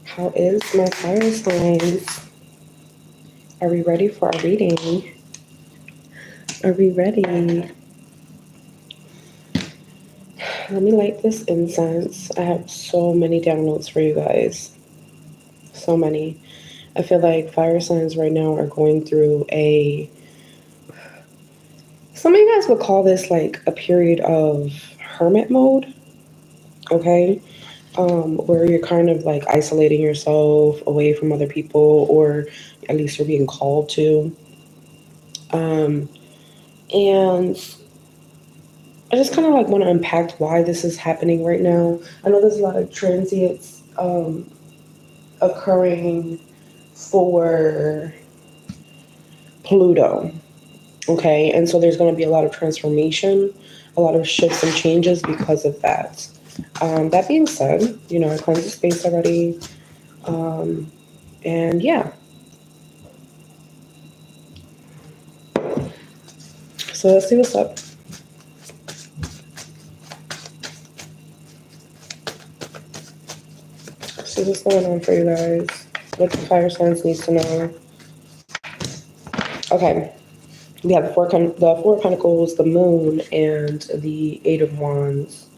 How is my fire signs? Are we ready for our reading? Are we ready? Let me light this incense. I have so many downloads for you guys. So many. I feel like fire signs right now are going through some of you guys would call this like a period of hermit mode, okay? Where you're kind of like isolating yourself away from other people, or at least you're being called to. Um, and I just kind of like want to unpack why this is happening right now. I know there's a lot of transients occurring for Pluto, okay? And so there's going to be a lot of transformation, a lot of shifts and changes because of that. That being said, I cleansed the space already. Um, and yeah, so let's see what's up. See what's going on for you guys. What the fire signs needs to know. Okay, we have the Four of Pentacles, the Moon, and the Eight of Wands.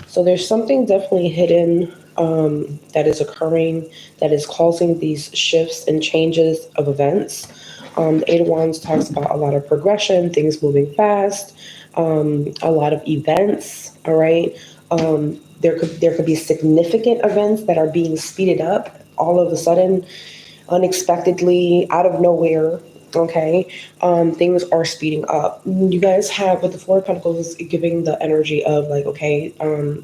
So there's something definitely hidden that is occurring that is causing these shifts and changes of events. The Eight of Wands talks about a lot of progression, things moving fast, a lot of events. All right, there could be significant events that are being speeded up all of a sudden, unexpectedly, out of nowhere. Okay, things are speeding up. You guys have with the Four of Pentacles giving the energy of like, okay,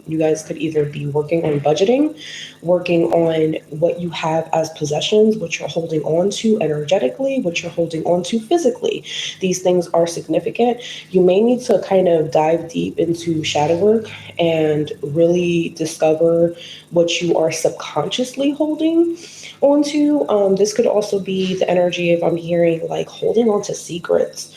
you guys could either be working on budgeting, working on what you have as possessions, what you're holding on to energetically, what you're holding on to physically. These things are significant. You may need to kind of dive deep into shadow work and really discover what you are subconsciously holding onto. This could also be the energy if I'm hearing like holding on to secrets.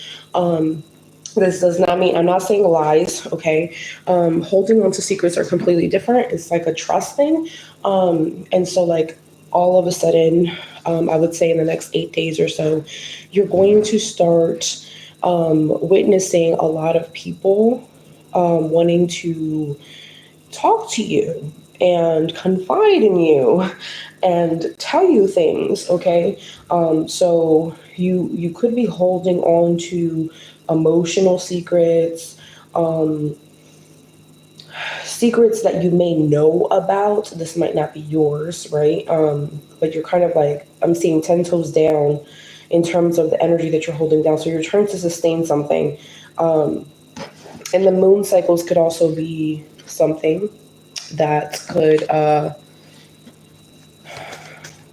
This does not mean, I'm not saying lies, okay? Holding on to secrets are completely different. It's like a trust thing. And so, like, all of a sudden, I would say in the next 8 days or so, you're going to start witnessing a lot of people wanting to talk to you and confide in you and tell you things, okay? So you could be holding on to emotional secrets, um, secrets that you may know about. This might not be yours, right? But you're kind of like, I'm seeing 10 toes down in terms of the energy that you're holding down. So you're trying to sustain something. Um, and the moon cycles could also be something that could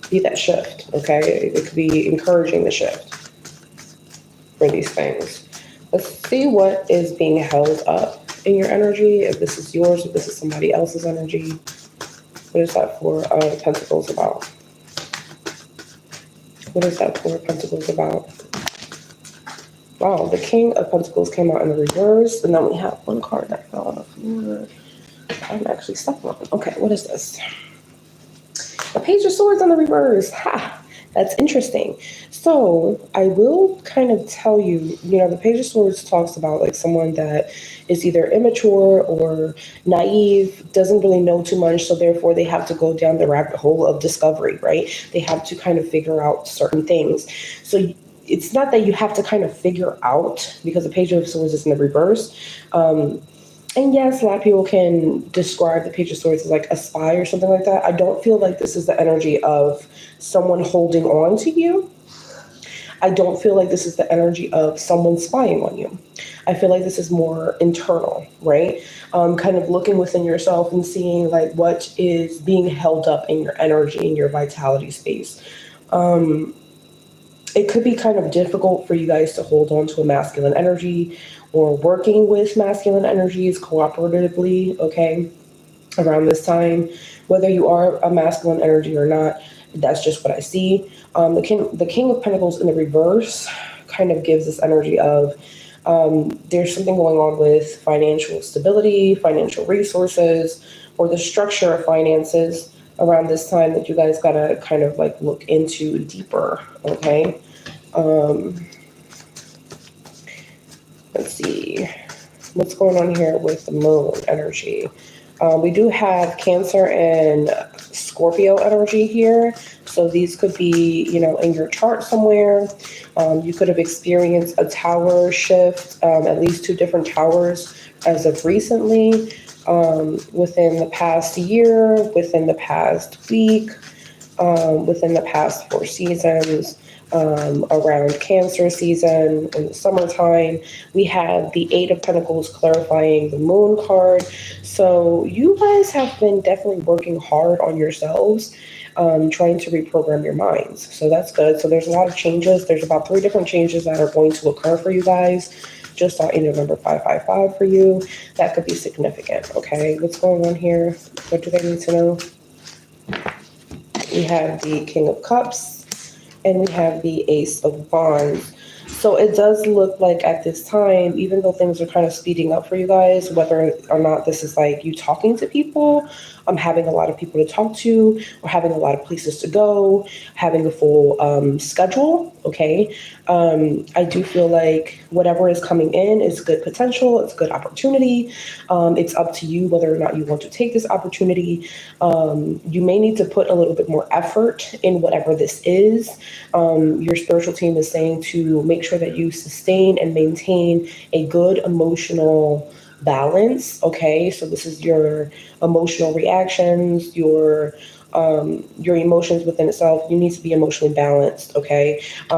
be that shift, okay? It could be encouraging the shift for these things. Let's see what is being held up in your energy, if this is yours, if this is somebody else's energy. What is that Four of Pentacles about? What is that Four of Pentacles about? Wow, the King of Pentacles came out in the reverse, and then we have one card that fell on the floor. I'm actually stuck on. Okay, what is this? The Page of Swords on the reverse. Ha! That's interesting. So I will kind of tell you, the Page of Swords talks about like someone that is either immature or naive, doesn't really know too much, so therefore they have to go down the rabbit hole of discovery, right? They have to kind of figure out certain things. So it's not that you have to kind of figure out, because the Page of Swords is in the reverse. And yes, a lot of people can describe the Page of Swords as like a spy or something like that. I don't feel like this is the energy of someone holding on to you. I don't feel like this is the energy of someone spying on you. I feel like this is more internal, right? Kind of looking within yourself and seeing like what is being held up in your energy, in your vitality space. Um, it could be kind of difficult for you guys to hold on to a masculine energy or working with masculine energies cooperatively, okay, around this time. Whether you are a masculine energy or not, that's just what I see. The King of Pentacles in the reverse kind of gives this energy of there's something going on with financial stability, financial resources, or the structure of finances. around this time that you guys gotta kind of like look into deeper, okay? Um, let's see what's going on here with the moon energy. We do have Cancer and Scorpio energy here. So these could be, in your chart somewhere. You could have experienced a tower shift, at least two different towers as of recently, within the past year, within the past week, within the past 4 seasons. Around Cancer season in the summertime, we have the Eight of Pentacles clarifying the Moon card. So you guys have been definitely working hard on yourselves, trying to reprogram your minds. So that's good. So there's a lot of changes. There's about 3 different changes that are going to occur for you guys. Just saw in number 555 for you. That could be significant. Okay, what's going on here? What do they need to know? We have the King of Cups and we have the Ace of Wands. So it does look like at this time, even though things are kind of speeding up for you guys, whether or not this is like you talking to people, having a lot of people to talk to, or having a lot of places to go, having a full schedule, okay? I do feel like whatever is coming in is good potential, it's good opportunity. It's up to you whether or not you want to take this opportunity. You may need to put a little bit more effort in whatever this is. Your spiritual team is saying to make sure that you sustain and maintain a good emotional balance. Okay, so this is your emotional reactions, your emotions within itself. You need to be emotionally balanced. Okay, a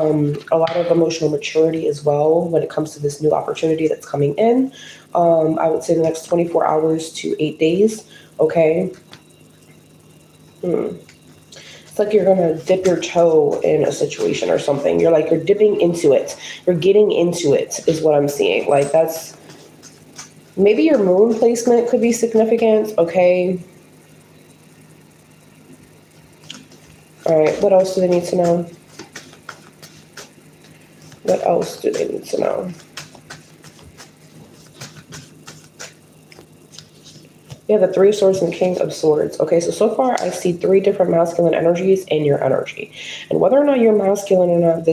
lot of emotional maturity as well when it comes to this new opportunity that's coming in. I would say the next 24 hours to 8 days. Okay. It's like you're gonna dip your toe in a situation or something. You're dipping into it. You're getting into it is what I'm seeing. Like that's maybe your moon placement could be significant. Okay. All right. What else do they need to know? What else do they need to know? Yeah, the Three of Swords and King of Swords. Okay, so far I see 3 different masculine energies in your energy. And whether or not you're masculine or not,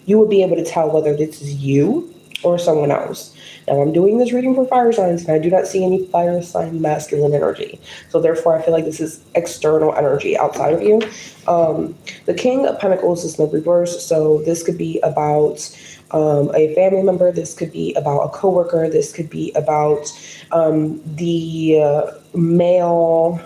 you would be able to tell whether this is you or someone else. Now, I'm doing this reading for fire signs, and I do not see any fire sign masculine energy. So therefore, I feel like this is external energy outside of you. The King of Pentacles is in the reverse, so this could be about a family member. This could be about a coworker. This could be about the male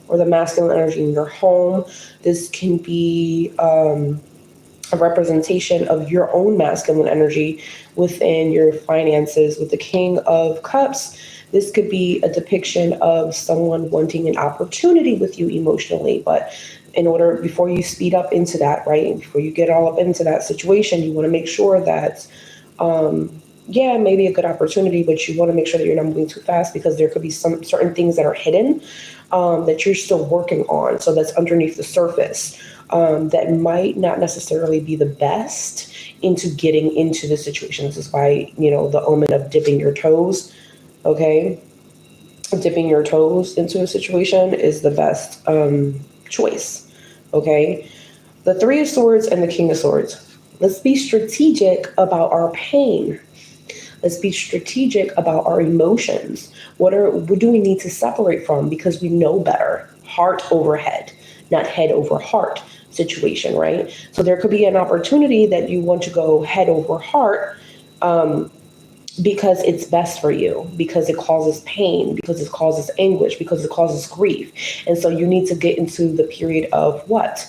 or the masculine energy in your home. This can be a representation of your own masculine energy within your finances. With the King of Cups, this could be a depiction of someone wanting an opportunity with you emotionally. But before you speed up into that, right, before you get all up into that situation, you want to make sure that, maybe a good opportunity, but you want to make sure that you're not moving too fast because there could be some certain things that are hidden that you're still working on. So that's underneath the surface. That might not necessarily be the best into getting into the situation. This is why, the omen of dipping your toes, okay? Dipping your toes into a situation is the best choice, okay? The Three of Swords and the King of Swords. Let's be strategic about our pain. Let's be strategic about our emotions. What do we need to separate from? Because we know better. Heart over head, not head over heart situation, right? So there could be an opportunity that you want to go head over heart because it's best for you, because it causes pain, because it causes anguish, because it causes grief. And so you need to get into the period of what?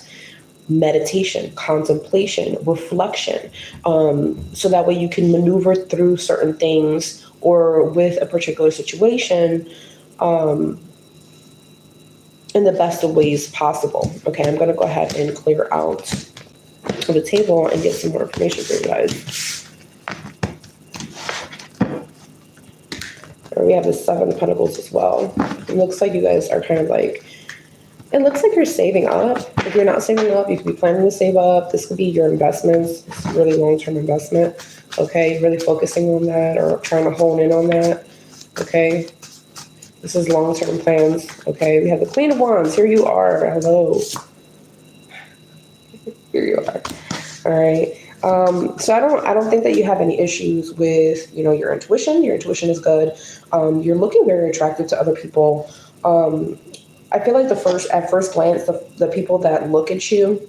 Meditation, contemplation, reflection, so that way you can maneuver through certain things or with a particular situation in the best of ways possible. Okay, I'm going to go ahead and clear out the table and get some more information for you guys. And we have the Seven of Pentacles as well. It looks like you guys are kind of like, it looks like you're saving up. If you're not saving up, you could be planning to save up. This could be your investments. It's a really long-term investment. Okay, really focusing on that or trying to hone in on that. Okay. This is long-term plans. Okay, we have the Queen of Wands. Here you are. Hello. Here you are. All right. So I don't think that you have any issues with, your intuition. Your intuition is good. You're looking very attractive to other people. I feel like at first glance, the people that look at you,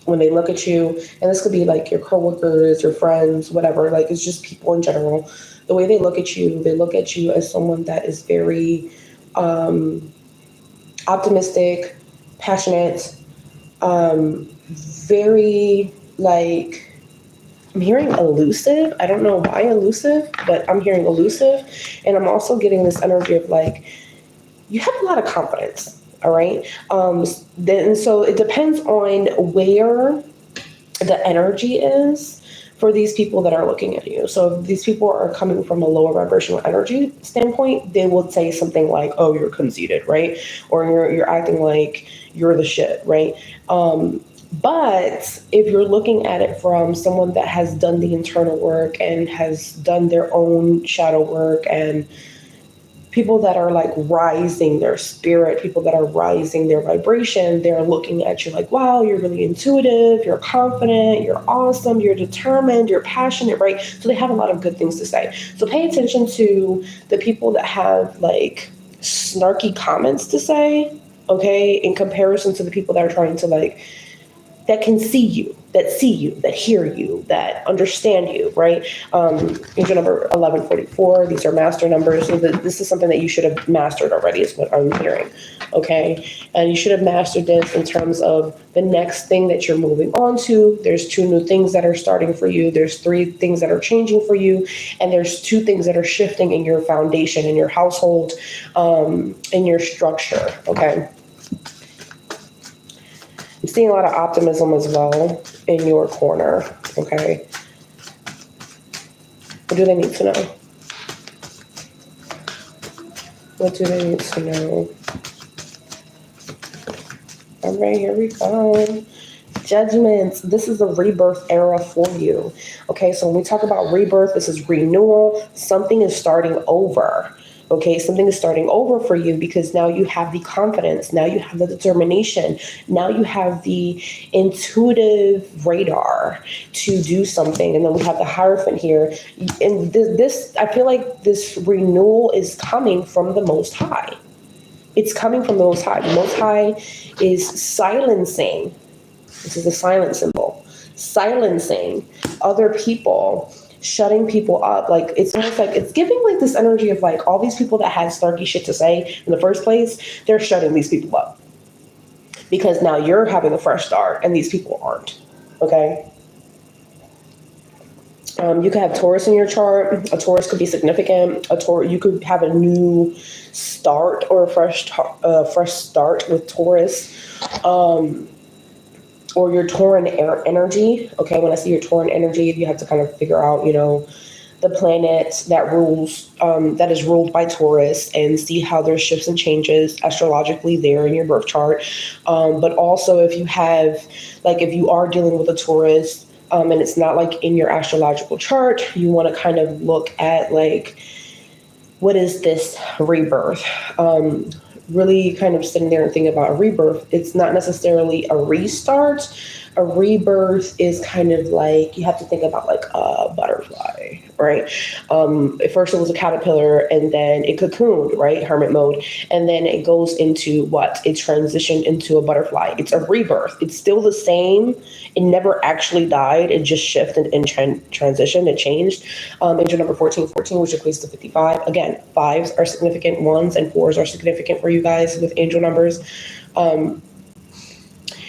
when they look at you, and this could be like your coworkers, your friends, whatever, like it's just people in general, the way they look at you as someone that is very optimistic, passionate, very like, I'm hearing elusive. I don't know why elusive, but I'm hearing elusive. And I'm also getting this energy of like, you have a lot of confidence. All right. Then, so it depends on where the energy is for these people that are looking at you. So if these people are coming from a lower vibrational energy standpoint, they will say something like, "Oh, you're conceited," right? Or you're acting like you're the shit, right? But if you're looking at it from someone that has done the internal work and has done their own shadow work, and people that are like rising their spirit, people that are rising their vibration, they're looking at you like, wow, you're really intuitive, you're confident, you're awesome, you're determined, you're passionate, right? So they have a lot of good things to say. So pay attention to the people that have like snarky comments to say, okay, in comparison to the people that are trying to like, that can see you, that hear you, that understand you, right? Angel number 1144, these are master numbers. So this is something that you should have mastered already, is what I'm hearing, okay? And you should have mastered this in terms of the next thing that you're moving on to. There's 2 new things that are starting for you. There's 3 things that are changing for you. And there's 2 things that are shifting in your foundation, in your household, in your structure, okay? I'm seeing a lot of optimism as well in your corner, okay? What do they need to know? What do they need to know? All right, here we go. Judgments. This is a rebirth era for you. Okay, so when we talk about rebirth, this is renewal. Something is starting over. Okay, something is starting over for you because now you have the confidence, now you have the determination, now you have the intuitive radar to do something. And then we have the Hierophant here. And this I feel like this renewal is coming from the Most High. It's coming from the Most High. The Most High is silencing. This is a silent symbol. Silencing other people, shutting people up. Like, it's almost like it's giving like this energy of like all these people that had snarky shit to say in the first place, they're shutting these people up. Because now you're having a fresh start and these people aren't. Okay? You could have Taurus in your chart. A Taurus could be significant. You could have a new start or a fresh start with Taurus. Or your Tauran energy. Okay, when I see your Tauran energy, you have to kind of figure out, the planet that is ruled by Taurus, and see how there's shifts and changes astrologically there in your birth chart. But also if you are dealing with a Taurus, and it's not like in your astrological chart, you want to kind of look at like, what is this rebirth? Really kind of sitting there and thinking about a rebirth. It's not necessarily a restart. A rebirth is kind of like, you have to think about like a butterfly, right? At first it was a caterpillar, and then it cocooned, right? Hermit mode. And then it goes into what? It transitioned into a butterfly. It's a rebirth. It's still the same. It never actually died. It just shifted and transitioned. It changed. Angel number 1414, which equates to 55. Again, 5s are significant. 1s and 4s are significant for you guys with angel numbers.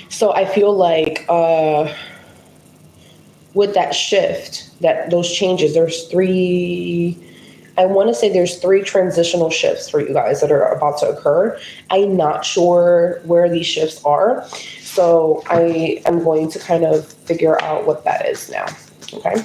So I feel like with that shift, those changes, there's 3 transitional shifts for you guys that are about to occur. I'm not sure where these shifts are. So I am going to kind of figure out what that is now. Okay.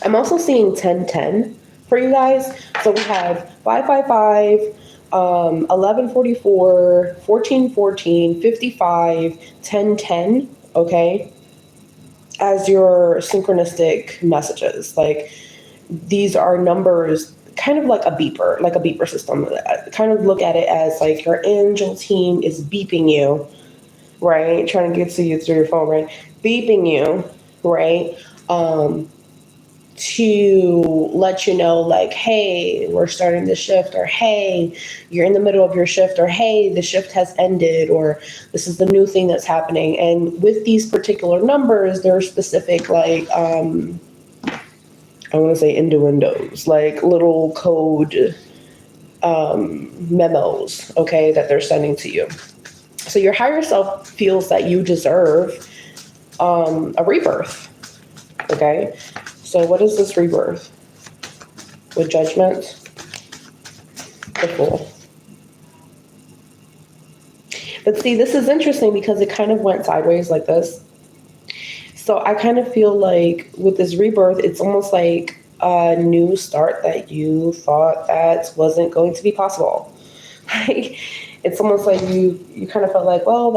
I'm also seeing 1010 for you guys. So we have 555, 1144, 1414, 55, 1010. Okay. As your synchronistic messages. Like, these are numbers kind of like a beeper system. Kind of look at it as like your angel team is beeping you, right? Trying to get to you through your phone, right? Beeping you, right? To let you know, like, hey, we're starting the shift, or hey, you're in the middle of your shift, or hey, the shift has ended, or this is the new thing that's happening. And with these particular numbers, there are specific, like, I want to say innuendos, like little code memos, okay, that they're sending to you. So your higher self feels that you deserve a rebirth, okay? So what is this rebirth? With Judgment, the Fool. But see, this is interesting because it kind of went sideways like this. So I kind of feel like with this rebirth, it's almost like a new start that you thought that wasn't going to be possible. Like, it's almost like you kind of felt like, well,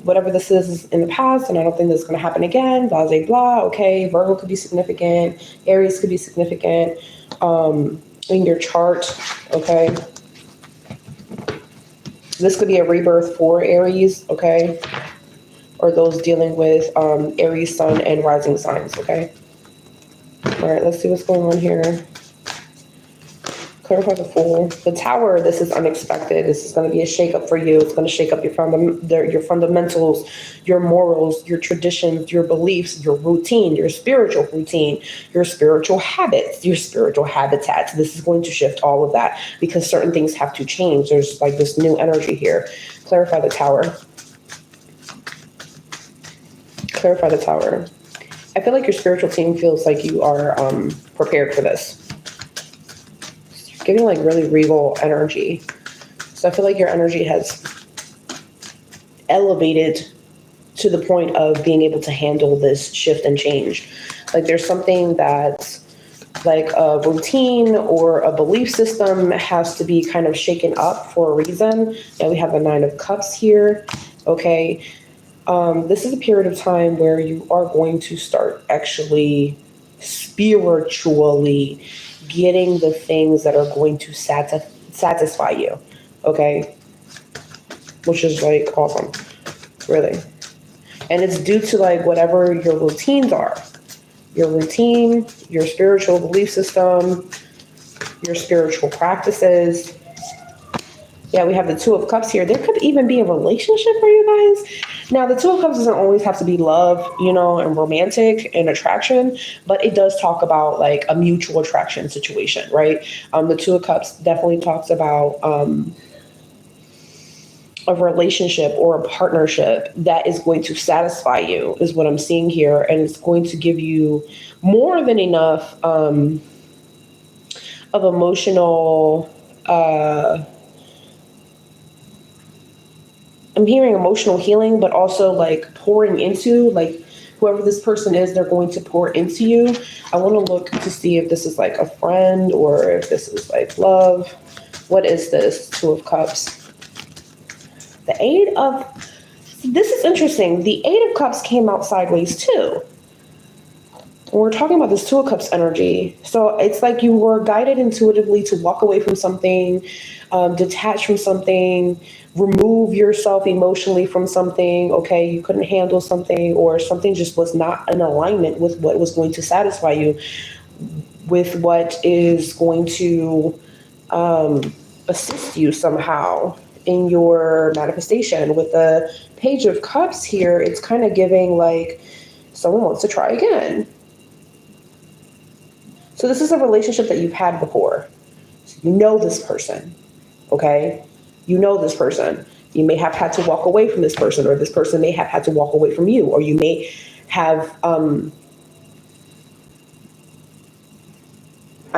whatever this is in the past, and I don't think this is going to happen again, blah, blah, blah. Okay, Virgo could be significant, Aries could be significant in your chart, okay? This could be a rebirth for Aries, okay? Or those dealing with Aries, Sun, and rising signs, okay? All right, let's see what's going on here. Clarify the Fool. The Tower, this is unexpected. This is going to be a shakeup for you. It's going to shake up your fundamentals, your morals, your traditions, your beliefs, your routine, your spiritual habits, your spiritual habitats. This is going to shift all of that because certain things have to change. There's like this new energy here. Clarify the Tower. Clarify the Tower. I feel like your spiritual team feels like you are prepared for this. Giving like really regal energy. So I feel like your energy has elevated to the point of being able to handle this shift and change. Like there's something that's like a routine or a belief system has to be kind of shaken up for a reason. And we have the 9 of Cups here. Okay. This is a period of time where you are going to start actually spiritually getting the things that are going to satisfy you, okay? Which is like awesome, really. And it's due to like whatever your routines are. Your routine, your spiritual belief system, your spiritual practices. Yeah, we have the 2 of Cups here. There could even be a relationship for you guys. Now, the 2 of Cups doesn't always have to be love, and romantic and attraction, but it does talk about like a mutual attraction situation, right? The 2 of Cups definitely talks about a relationship or a partnership that is going to satisfy you, is what I'm seeing here, and it's going to give you more than enough of emotional. I'm hearing emotional healing, but also like pouring into, like whoever this person is, they're going to pour into you. I want to look to see if this is like a friend or if this is like love. What is this? 2 of Cups. This is interesting. The 8 of Cups came out sideways too. We're talking about this 2 of Cups energy. So it's like you were guided intuitively to walk away from something, detach from something, remove yourself emotionally from something, okay? You couldn't handle something, or something just was not in alignment with what was going to satisfy you, with what is going to assist you somehow in your manifestation. With the Page of Cups here, it's kind of giving like someone wants to try again. So this is a relationship that you've had before. So you know this person, okay? You know this person. You may have had to walk away from this person, or this person may have had to walk away from you, or you may have, I'm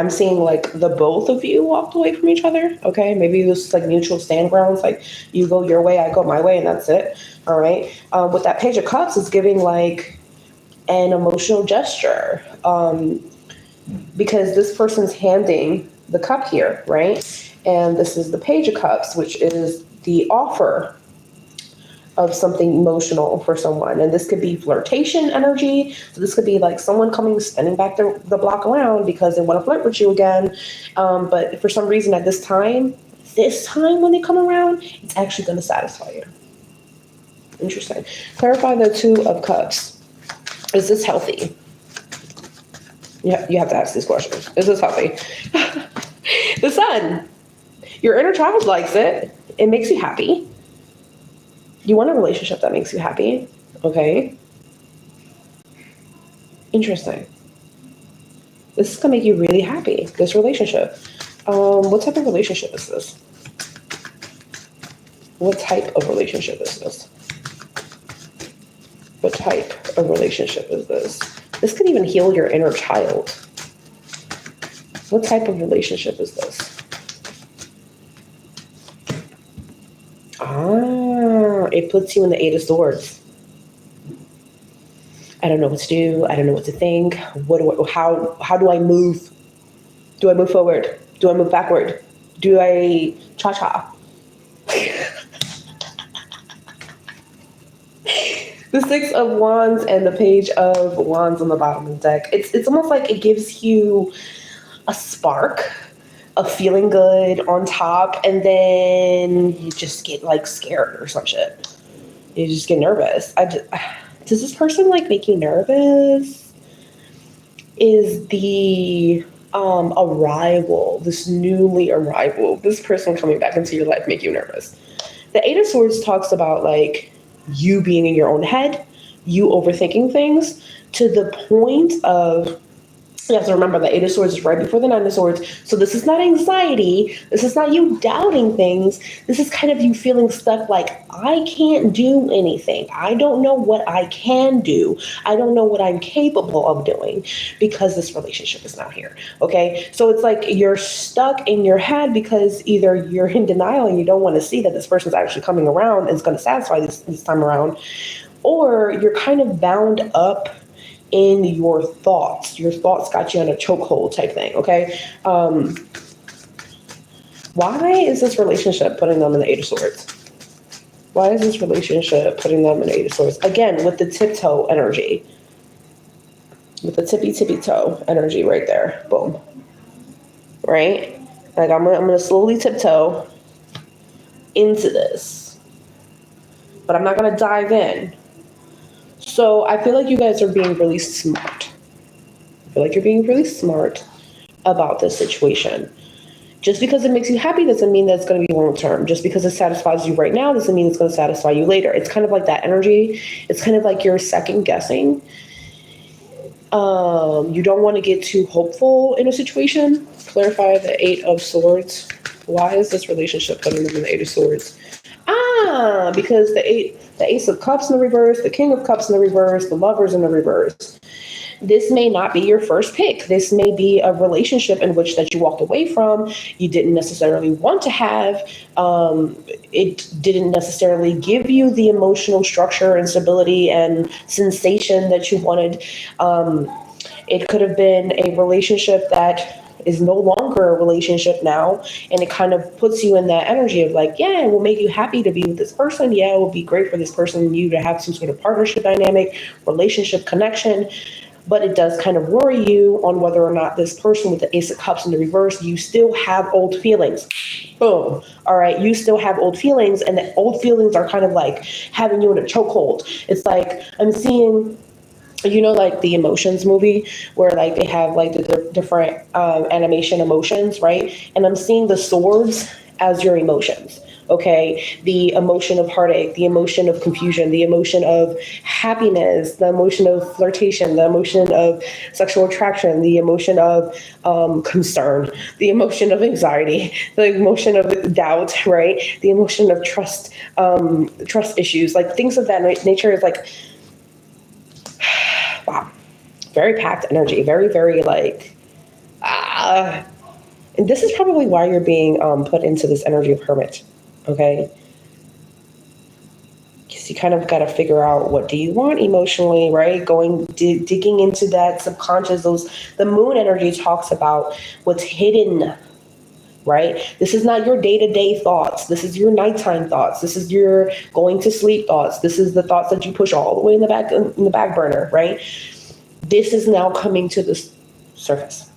seeing like the both of you walked away from each other, okay? Maybe this is like mutual stand grounds, like you go your way, I go my way, and that's it, all right? With that Page of Cups, it's giving like an emotional gesture, because this person's handing the cup here, right? And this is the Page of Cups, which is the offer of something emotional for someone. And this could be flirtation energy. So this could be like someone coming, spinning back the block around because they want to flirt with you again. But for some reason at this time when they come around, it's actually going to satisfy you. Interesting. Clarify the Two of Cups. Is this healthy? Yeah, you have to ask these questions. Is this healthy? The Sun. Your inner child likes it. It makes you happy. You want a relationship that makes you happy. Okay. Interesting. This is going to make you really happy, this relationship. What type of relationship is this? What type of relationship is this? What type of relationship is this? This could even heal your inner child. What type of relationship is this? It puts you in the Eight of Swords. I don't know what to do. I don't know what to think. How do I move? Do I move forward? Do I move backward? Do I cha-cha? The Six of Wands and the Page of Wands on the bottom of the deck. It's almost like it gives you a spark of feeling good on top, and then you just get like scared or some shit. You just get nervous. Does this person like make you nervous? Is the arrival, this person coming back into your life make you nervous? The Eight of Swords talks about like you being in your own head, you overthinking things to the point of, you have to remember the Eight of Swords is right before the Nine of Swords. So this is not anxiety. This is not you doubting things. This is kind of you feeling stuck like, I can't do anything. I don't know what I can do. I don't know what I'm capable of doing because this relationship is not here. Okay. So it's like you're stuck in your head because either you're in denial and you don't want to see that this person's actually coming around and is going to satisfy this time around, or you're kind of bound up in your thoughts. Your thoughts got you in a chokehold type thing, okay? Why is this relationship putting them in the Eight of Swords? Why is this relationship putting them in the Eight of Swords? Again, with the tiptoe energy. With the tippy toe energy right there. Boom. Right? Like I'm gonna slowly tiptoe into this. But I'm not gonna dive in. So I feel like you guys are being really smart. I feel like you're being really smart about this situation. Just because it makes you happy doesn't mean that it's going to be long term. Just because it satisfies you right now doesn't mean it's going to satisfy you later. It's kind of like that energy. It's kind of like you're second guessing. You don't want to get too hopeful in a situation. Clarify the Eight of Swords. Why is this relationship putting them in the Eight of Swords? Because the Ace of Cups in the reverse, the King of Cups in the reverse, the Lovers in the reverse. This may not be your first pick. This may be a relationship in which that you walked away from. You didn't necessarily want to have. It didn't necessarily give you the emotional structure and stability and sensation that you wanted. It could have been a relationship that is no longer a relationship now, and it kind of puts you in that energy of like, yeah, it will make you happy to be with this person. Yeah, it will be great for this person and you to have some sort of partnership dynamic, relationship connection. But it does kind of worry you on whether or not this person with the Ace of Cups in the reverse, you still have old feelings. Boom. All right. You still have old feelings, and the old feelings are kind of like having you in a chokehold. It's like I'm seeing, like the Emotions movie where like they have like the different animation emotions, right? And I'm seeing the swords as your emotions. Okay, the emotion of heartache, the emotion of confusion, the emotion of happiness, the emotion of flirtation, the emotion of sexual attraction, the emotion of concern, the emotion of anxiety, the emotion of doubt, right? The emotion of trust issues, like things of that nature is like, wow, very packed energy, very, very like, and this is probably why you're being put into this energy of Hermit. Okay, because you kind of got to figure out what do you want emotionally, right? Digging into that subconscious. The moon energy talks about what's hidden right? This is not your day-to-day thoughts. This is your nighttime thoughts. This is your going to sleep thoughts. This is the thoughts that you push all the way in the back burner, right? This is now coming to the surface.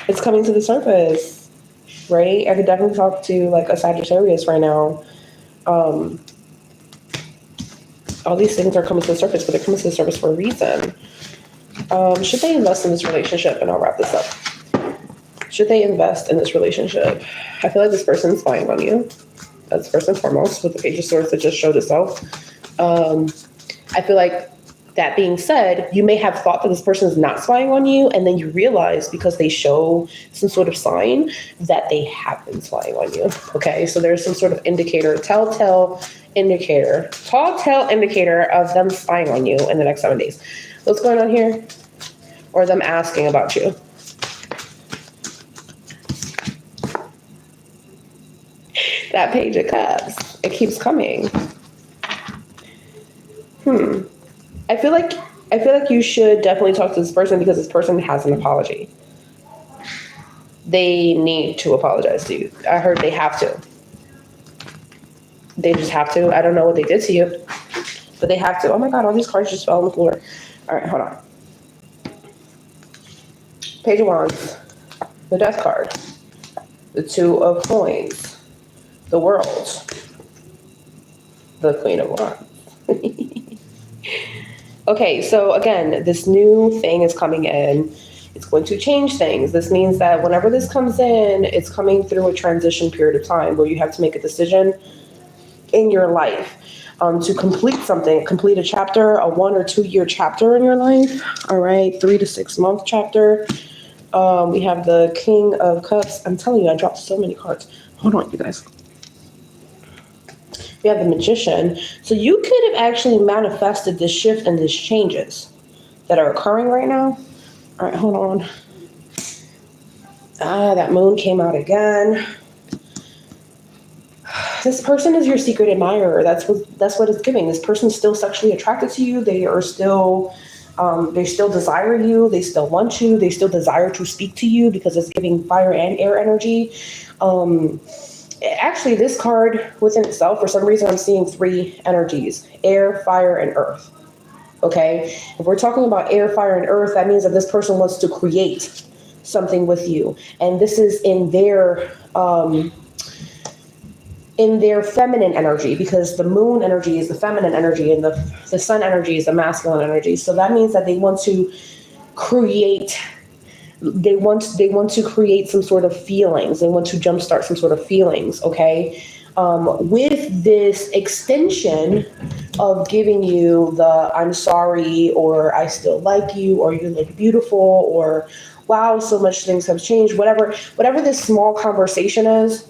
It's coming to the surface, right? I could definitely talk to like a Sagittarius right now. All these things are coming to the surface, but they're coming to the surface for a reason. Should they invest in this relationship? And I'll wrap this up. Should they invest in this relationship? I feel like this person's spying on you. That's first and foremost with the Page of Swords that just showed itself. I feel like that being said, you may have thought that this person is not spying on you, and then you realize because they show some sort of sign that they have been spying on you. Okay, so there's some sort of indicator, telltale indicator of them spying on you in the next 7 days. What's going on here? Or them asking about you. That Page of Cups, it keeps coming. I feel like you should definitely talk to this person because this person has an apology. They need to apologize to you. I heard they have to. They just have to. I don't know what they did to you, but they have to. Oh my God, all these cards just fell on the floor. All right, hold on. Page of Wands, the Death card, the Two of Coins, the World, the Queen of Wands. Okay, so again, this new thing is coming in. It's going to change things. This means that whenever this comes in, it's coming through a transition period of time where you have to make a decision in your life to complete something, complete a chapter, a 1 or 2 year chapter in your life. All right, 3 to 6 month chapter. We have the King of Cups. I'm telling you, I dropped so many cards. Hold on, you guys. We have the Magician. So you could have actually manifested this shift and these changes that are occurring right now. All right, hold on. That Moon came out again. This person is your secret admirer. That's what it's giving. This person is still sexually attracted to you. They still desire you. They still want you. They still desire to speak to you because it's giving fire and air energy. Actually, this card within itself, for some reason, I'm seeing 3 energies: air, fire, and earth. Okay? If we're talking about air, fire, and earth, that means that this person wants to create something with you. And this is in their feminine energy, because the moon energy is the feminine energy and the sun energy is the masculine energy. So that means that they want to create. They want to create some sort of feelings. They want to jumpstart some sort of feelings, okay? With this extension of giving you the I'm sorry, or I still like you, or you look beautiful, or wow, so much things have changed, whatever this small conversation is.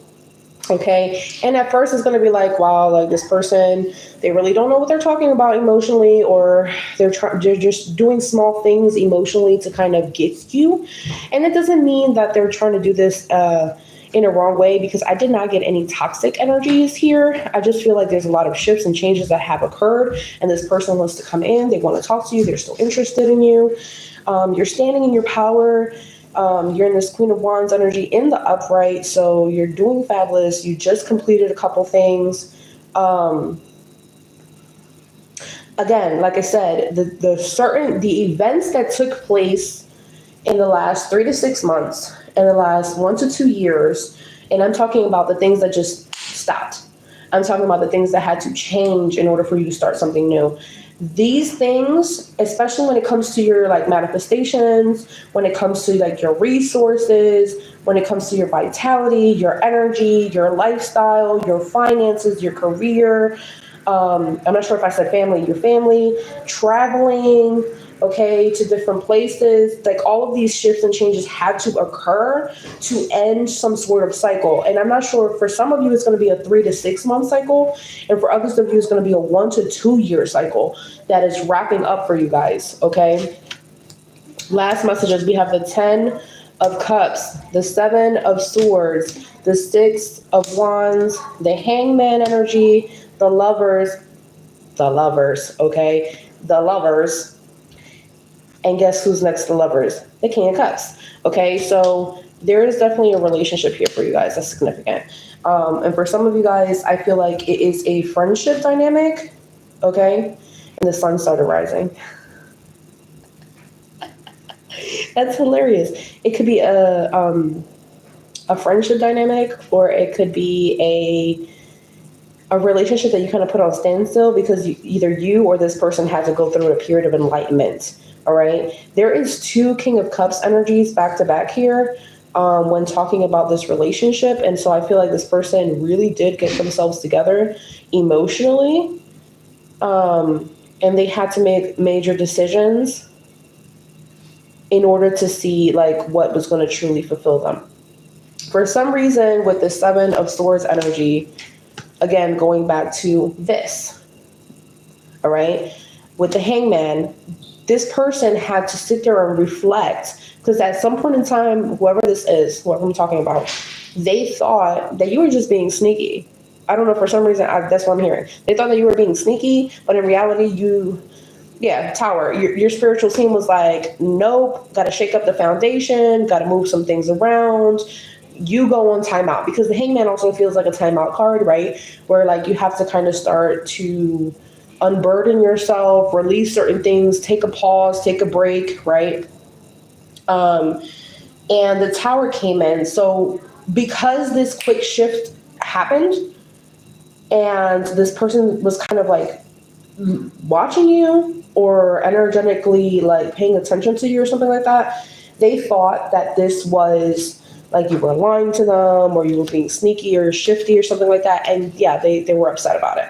Okay. And at first it's going to be like, wow, like this person, they really don't know what they're talking about emotionally, or they're just doing small things emotionally to kind of get you. And it doesn't mean that they're trying to do this in a wrong way, because I did not get any toxic energies here. I just feel like there's a lot of shifts and changes that have occurred, and this person wants to come in. They want to talk to you. They're still interested in you. You're standing in your power. You're in this Queen of Wands energy in the upright, so you're doing fabulous. You just completed a couple things. Again, like I said, the events that took place in the last 3 to 6 months, in the last 1 to 2 years, and I'm talking about the things that just stopped. I'm talking about the things that had to change in order for you to start something new. These things, especially when it comes to your like manifestations, when it comes to like your resources, when it comes to your vitality, your energy, your lifestyle, your finances, your career. I'm not sure if I said family, your family, traveling, okay, to different places. Like all of these shifts and changes had to occur to end some sort of cycle. And I'm not sure, for some of you, it's going to be a 3 to 6 month cycle. And for others of you, it's going to be a 1 to 2 year cycle that is wrapping up for you guys. Okay. Last messages. We have the 10 of Cups, the 7 of Swords, the 6 of Wands, the Hangman energy, the lovers, okay? The lovers. And guess who's next to lovers? The King of Cups. Okay, so there is definitely a relationship here for you guys that's significant. And for some of you guys, I feel like it is a friendship dynamic, okay? And the sun started rising. That's hilarious. It could be a friendship dynamic, or it could be a relationship that you kind of put on standstill because either you or this person had to go through a period of enlightenment. All right. There is two King of Cups energies back to back here when talking about this relationship. And so I feel like this person really did get themselves together emotionally. And they had to make major decisions in order to see like what was going to truly fulfill them. For some reason, with the Seven of Swords energy, again, going back to this, all right, with the Hangman, this person had to sit there and reflect because at some point in time, whoever this is, whoever I'm talking about, they thought that you were just being sneaky. I don't know, for some reason, that's what I'm hearing. They thought that you were being sneaky, but in reality, Tower, your spiritual team was like, nope, got to shake up the foundation, got to move some things around. You go on timeout because the Hangman also feels like a timeout card, right? Where like you have to kind of start to unburden yourself, release certain things, take a pause, take a break, right? And the Tower came in. So because this quick shift happened and this person was kind of like watching you or energetically like paying attention to you or something like that, they thought that this was like you were lying to them or you were being sneaky or shifty or something like that. And yeah, they were upset about it.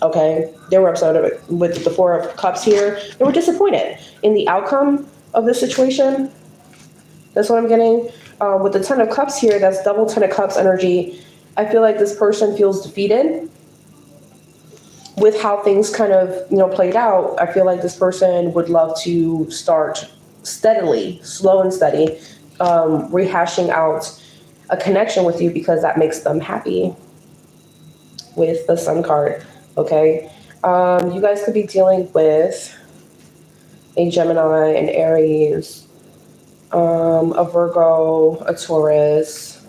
Okay. They were upset about it. With the Four of Cups here, they were disappointed in the outcome of the situation. That's what I'm getting. With the Ten of Cups here, that's double Ten of Cups energy. I feel like this person feels defeated with how things kind of, played out. I feel like this person would love to start steadily, slow and steady, rehashing out a connection with you because that makes them happy with the Sun card. Okay. You guys could be dealing with a Gemini, an Aries, a Virgo, a Taurus,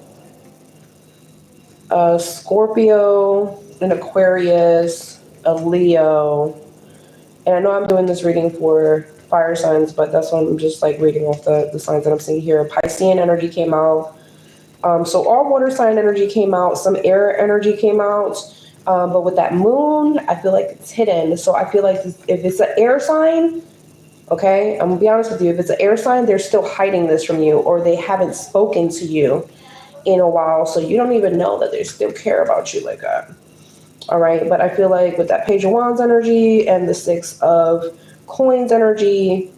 a Scorpio, an Aquarius, a Leo. And I know I'm doing this reading for fire signs, but that's what I'm just like reading off the signs that I'm seeing here. Piscean energy came out. So all water sign energy came out. Some air energy came out. But with that moon, I feel like it's hidden. So I feel like if it's an air sign, okay, I'm gonna be honest with you. If it's an air sign, they're still hiding this from you, or they haven't spoken to you in a while, so you don't even know that they still care about you like that. All right, but I feel like with that Page of Wands energy and the Six of Coins energy,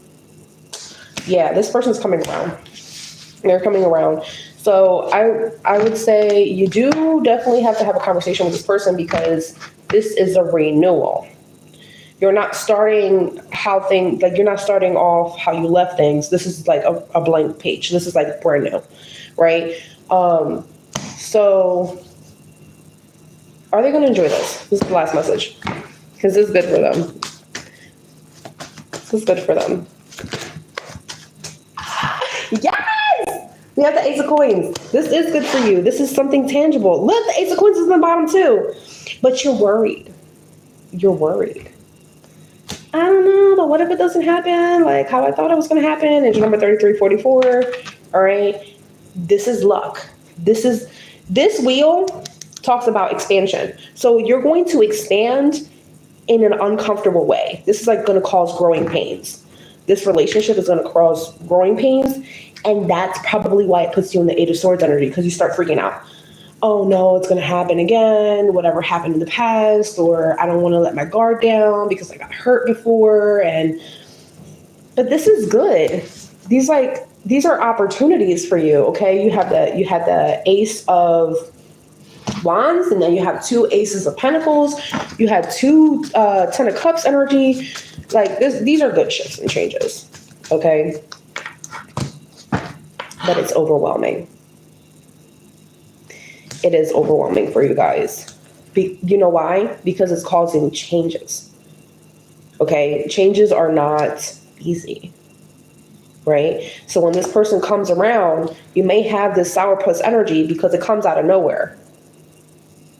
yeah, this person's coming around. They're coming around. So I would say you do definitely have to have a conversation with this person because this is a renewal. You're not starting you're not starting off how you left things. This is like a blank page. This is like brand new, right? So are they going to enjoy this? This is the last message because this is good for them. This is good for them. Yes! We have the Ace of Coins. This is good for you. This is something tangible. Look, the Ace of Coins is in the bottom too. But you're worried. You're worried. I don't know, but what if it doesn't happen like how I thought it was going to happen? It's number 3344. All right. This is luck. This wheel talks about expansion. So you're going to expand in an uncomfortable way. This is like going to cause growing pains. This relationship is going to cause growing pains. And that's probably why it puts you in the Eight of Swords energy, because you start freaking out. Oh no, it's going to happen again, whatever happened in the past, or I don't want to let my guard down because I got hurt before. But this is good. These are opportunities for you. Okay. You had the Ace of Wands, and then you have two Aces of Pentacles. You had two Ten of Cups energy. Like these are good shifts and changes. Okay. But it's overwhelming. It is overwhelming for you guys. You know why? Because it's causing changes. Okay? Changes are not easy, right? So when this person comes around, you may have this sourpuss energy because it comes out of nowhere.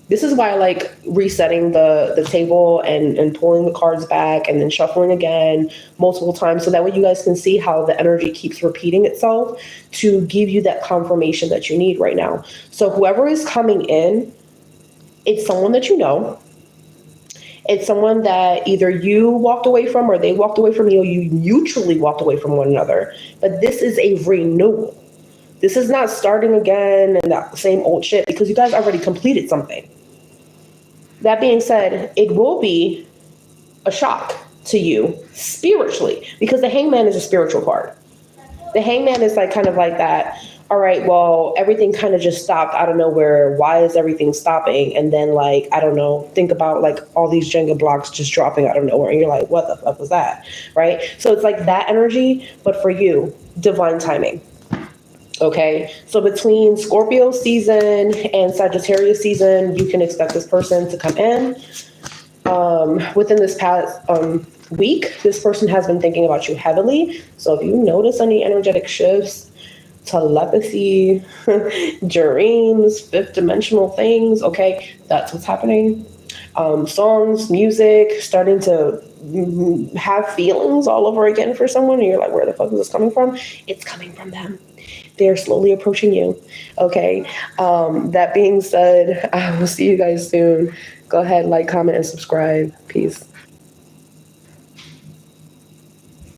This is why I like resetting the table and pulling the cards back and then shuffling again multiple times so that way you guys can see how the energy keeps repeating itself to give you that confirmation that you need right now. So whoever is coming in, it's someone that you know. It's someone that either you walked away from or they walked away from you, or you mutually walked away from one another. But this is a renewal. This is not starting again and that same old shit because you guys already completed something. That being said, it will be a shock to you spiritually because the hangman is a spiritual card. The hangman is like kind of like that. All right, well, everything kind of just stopped out of nowhere. Why is everything stopping? And then, like, I don't know, think about like all these Jenga blocks just dropping out of nowhere. And you're like, what the fuck was that? Right? So it's like that energy, but for you, divine timing. Okay, so between Scorpio season and Sagittarius season, you can expect this person to come in. Within this past week, this person has been thinking about you heavily. So if you notice any energetic shifts, telepathy, dreams, fifth dimensional things, okay, that's what's happening. Songs, music, starting to have feelings all over again for someone, and you're like, where the fuck is this coming from? It's coming from them. They're slowly approaching you. Okay. That being said, I will see you guys soon. Go ahead, like, comment, and subscribe. Peace.